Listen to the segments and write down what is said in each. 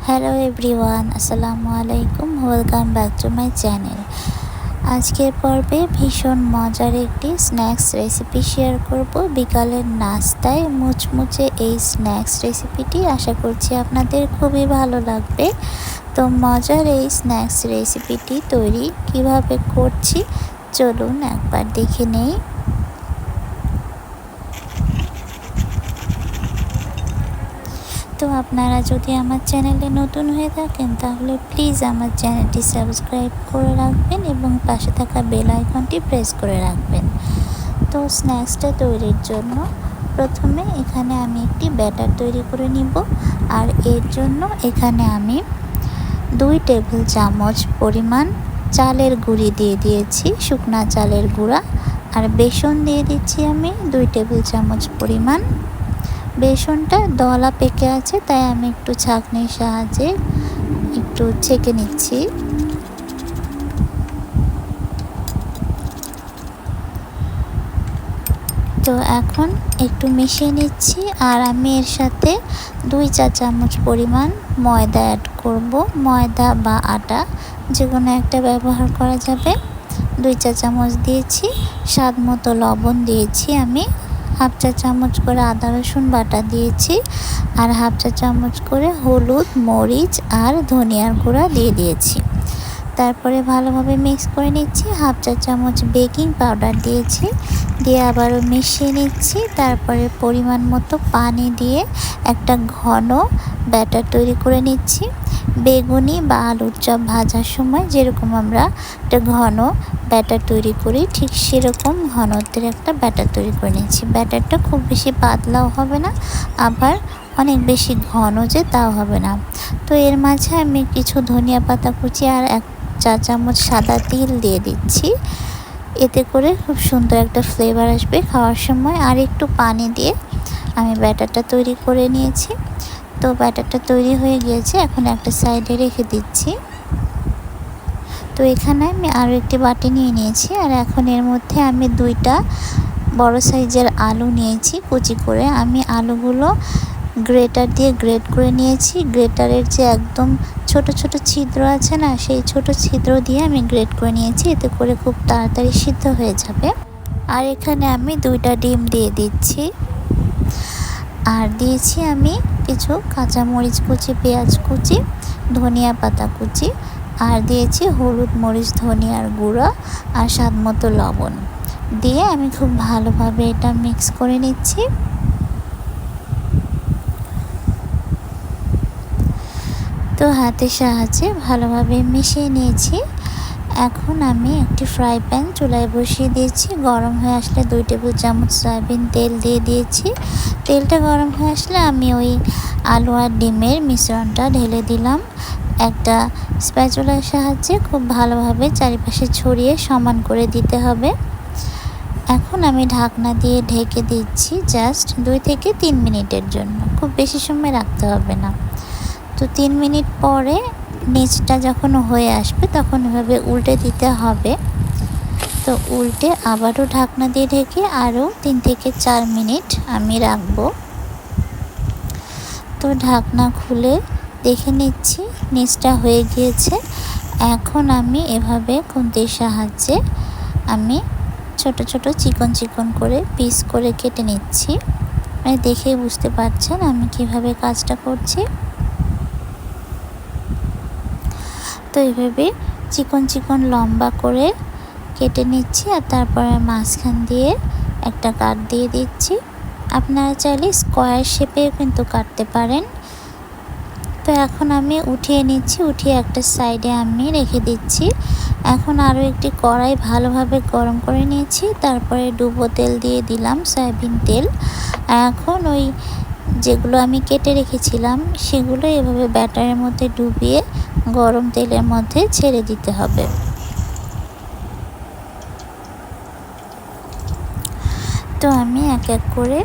Hello everyone, আসসালামু আলাইকুম। Welcome back to my channel. আজকের পর্বে ভীষণ মজার একটি স্ন্যাক্স রেসিপি শেয়ার করব। বিকালের নাস্তায় মুচমুচে এই স্ন্যাক্স রেসিপিটি আশা করছি আপনাদের খুবই ভালো লাগবে। তো মজার এই স্ন্যাক্স রেসিপিটি তৈরি কিভাবে করছি চলুন একবার দেখে নেই। তো আপনারা যদি আমার চ্যানেলে নতুন হয়ে থাকেন তাহলে প্লিজ আমার চ্যানেলটি সাবস্ক্রাইব করে রাখবেন এবং পাশে থাকা বেল আইকনটি প্রেস করে রাখবেন। তো স্ন্যাক্সটা তৈরির জন্য প্রথমে এখানে আমি একটি ব্যাটার তৈরি করে নিব। আর এর জন্য এখানে আমি 2 টেবিল চামচ পরিমাণ চালের গুঁড়ি দিয়ে দিয়েছি, শুকনা চালের গুঁড়া। আর বেসন দিয়ে দিচ্ছি আমি 2 টেবিল চামচ পরিমাণ। বেসনটা দলা পেকে আছে, তাই আমি একটু ছাঁকনির সাহায্যে একটু ছেঁকে নিচ্ছি। তো এখন একটু মিশিয়ে নিচ্ছি। আর আমি এর সাথে 2 চা চামচ পরিমাণ ময়দা অ্যাড করব। ময়দা বা আটা যে কোনো একটা ব্যবহার করা যাবে। 2 চা চামচ দিয়েছি। স্বাদ মতো লবণ দিয়েছি আমি। হাফ চা চামচ করে আদা রসুন বাটা দিয়েছি। আর হাফ চা চামচ করে হলুদ, মরিচ আর ধনিয়ার গুঁড়া দিয়ে দিয়েছি। তারপরে ভালোভাবে মিক্স করে নিচ্ছি। হাফ চা চামচ বেকিং পাউডার দিয়েছি, দিয়ে আবারও মিশিয়ে নিচ্ছি। তারপরে পরিমাণ মতো পানি দিয়ে একটা ঘন ব্যাটার তৈরি করে নিচ্ছি। বেগুনি বা আলুর চপ ভাজার সময় যেরকম আমরা একটা ঘন ব্যাটার তৈরি করি, ঠিক সেরকম ঘনত্বের একটা ব্যাটার তৈরি করে নিচ্ছি। ব্যাটারটা খুব বেশি পাতলাও হবে না, আবার অনেক বেশি ঘন যে তাও হবে না। তো এর মাঝে আমি কিছু ধনিয়া পাতা কুচি আর 1 চা চামচ সাদা তিল দিয়ে দিচ্ছি। এতে করে খুব সুন্দর একটা ফ্লেভার আসবে খাওয়ার সময়। আর একটু পানি দিয়ে আমি ব্যাটারটা তৈরি করে নিয়েছি। তো ব্যাটারটা তৈরি হয়ে গিয়েছে, এখন একটা সাইডে রেখে দিচ্ছি। তো এখানে আমি আরও একটি বাটি নিয়ে নিয়েছি। আর এখন এর মধ্যে আমি 2টা বড় সাইজের আলু নিয়েছি কুচি করে। আমি আলুগুলো গ্রেটার দিয়ে গ্রেট করে নিয়েছি। গ্রেটারের যে একদম ছোট ছোট ছিদ্র আছে না, সেই ছোট ছিদ্র দিয়ে আমি গ্রেট করে নিয়েছি। এতে করে খুব তাড়াতাড়ি সিদ্ধ হয়ে যাবে। আর এখানে আমি 2টা ডিম দিয়ে দিচ্ছি। আর দিয়েছি আমি কিছু কাঁচামরিচ কুচি, পেঁয়াজ কুচি, ধনিয়া পাতা কুচি। আর দিয়েছি হলুদ, মরিচ, ধনিয়ার গুঁড়া আর স্বাদ মতো লবণ দিয়ে আমি খুব ভালোভাবে এটা মিক্স করে নিচ্ছি। তো হাতের সাহায্যে ভালোভাবে মিশিয়ে নিয়েছি। এখন আমি একটি ফ্রাই প্যান চুলায় বসিয়ে দিয়েছি। গরম হয়ে আসলে 2 টেবিল চামচ সয়াবিন তেল দিয়ে দিয়েছি। তেলটা গরম হয়ে আসলে আমি ওই আলু আর ডিমের মিশ্রণটা ঢেলে দিলাম। একটা স্প্যাচুলার সাহায্যে খুব ভালোভাবে চারিপাশে ছড়িয়ে সমান করে দিতে হবে। এখন আমি ঢাকনা দিয়ে ঢেকে দিচ্ছি জাস্ট 2 থেকে 3 মিনিটের জন্য, খুব বেশি সময় রাখতে হবে না। তো 3 মিনিট পরে নিচটা যখন হয়ে আসবে তখন এভাবে উল্টে দিতে হবে। তো উল্টে আবারও ঢাকনা দিয়ে ঢেকে আরও 3 থেকে 4 মিনিট আমি রাখবো। তো ঢাকনা খুলে দেখে নিচ্ছি নিচটা হয়ে গিয়েছে। এখন আমি এভাবে খুন্তির সাহায্যে আমি ছোট ছোট চিকন চিকন করে পিস করে কেটে নিচ্ছি। মানে দেখেই বুঝতে পারছেন আমি কিভাবে কাজটা করছি। তো এইভাবে চিকন চিকন লম্বা করে কেটে নিচ্ছি। আর তারপরে মাঝখান দিয়ে একটা কাট দিয়ে দিচ্ছি। আপনারা চাইলে স্কোয়ার শেপেও কিন্তু কাটতে পারেন। তো এখন আমি উঠিয়ে নিচ্ছি, উঠিয়ে একটা সাইডে আমি রেখে দিচ্ছি। এখন আরও একটি কড়াই ভালোভাবে গরম করে নিয়েছি। তারপরে ডুবো তেল দিয়ে দিলাম, সয়াবিন তেল। এখন ওই যেগুলো আমি কেটে রেখেছিলাম সেগুলো এভাবে ব্যাটারের মধ্যে ডুবিয়ে গরম তেলের মধ্যে ছেড়ে দিতে হবে। তো আমি এক এক করে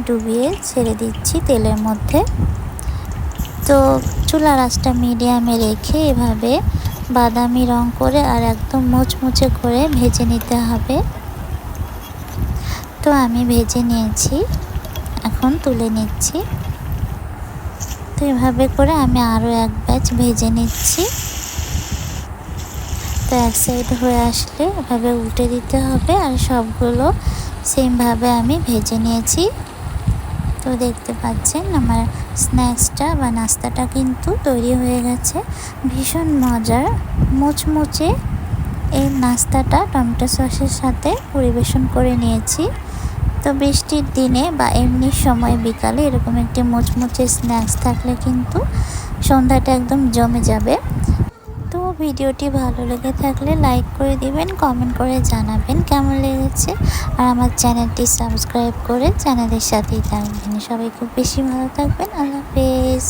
ডুবিয়ে ছেড়ে দিচ্ছি তেলের মধ্যে। তো চুলার আঁচটা মিডিয়ামে রেখে এভাবে বাদামি রং করে আর একদম মুচমুচে করে ভেজে নিতে হবে। তো আমি ভেজে নিয়েছি, এখন তুলে নিচ্ছি। তো এভাবে করে আমি আরও এক ব্যাচ ভেজে নিচ্ছি। তো এক সাইড হয়ে আসলে এভাবে উল্টে দিতে হবে, আর সবগুলো সেমভাবে আমি ভেজে নিয়েছি। তো দেখতে পাচ্ছেন আমার স্ন্যাক্সটা বা নাস্তাটা কিন্তু তৈরি হয়ে গেছে। ভীষণ মজার মুচমুচে এই নাস্তাটা টমেটো সসের সাথে পরিবেশন করে নিয়েছি। তো বৃষ্টির দিনে বা এমনি সময় বিকালে এরকম একটি মুচমুচে স্ন্যাক্স থাকলে কিন্তু সন্ধ্যাটা একদম জমে যাবে। তো ভিডিওটি ভালো লেগে থাকলে লাইক করে দিবেন, কমেন্ট করে জানাবেন কেমন লেগেছে, আর আমার চ্যানেলটি সাবস্ক্রাইব করে চ্যানেলের সাথেই থাকবেন। সবাই খুব বেশি ভালো থাকবেন। আল্লাহ হাফেজ।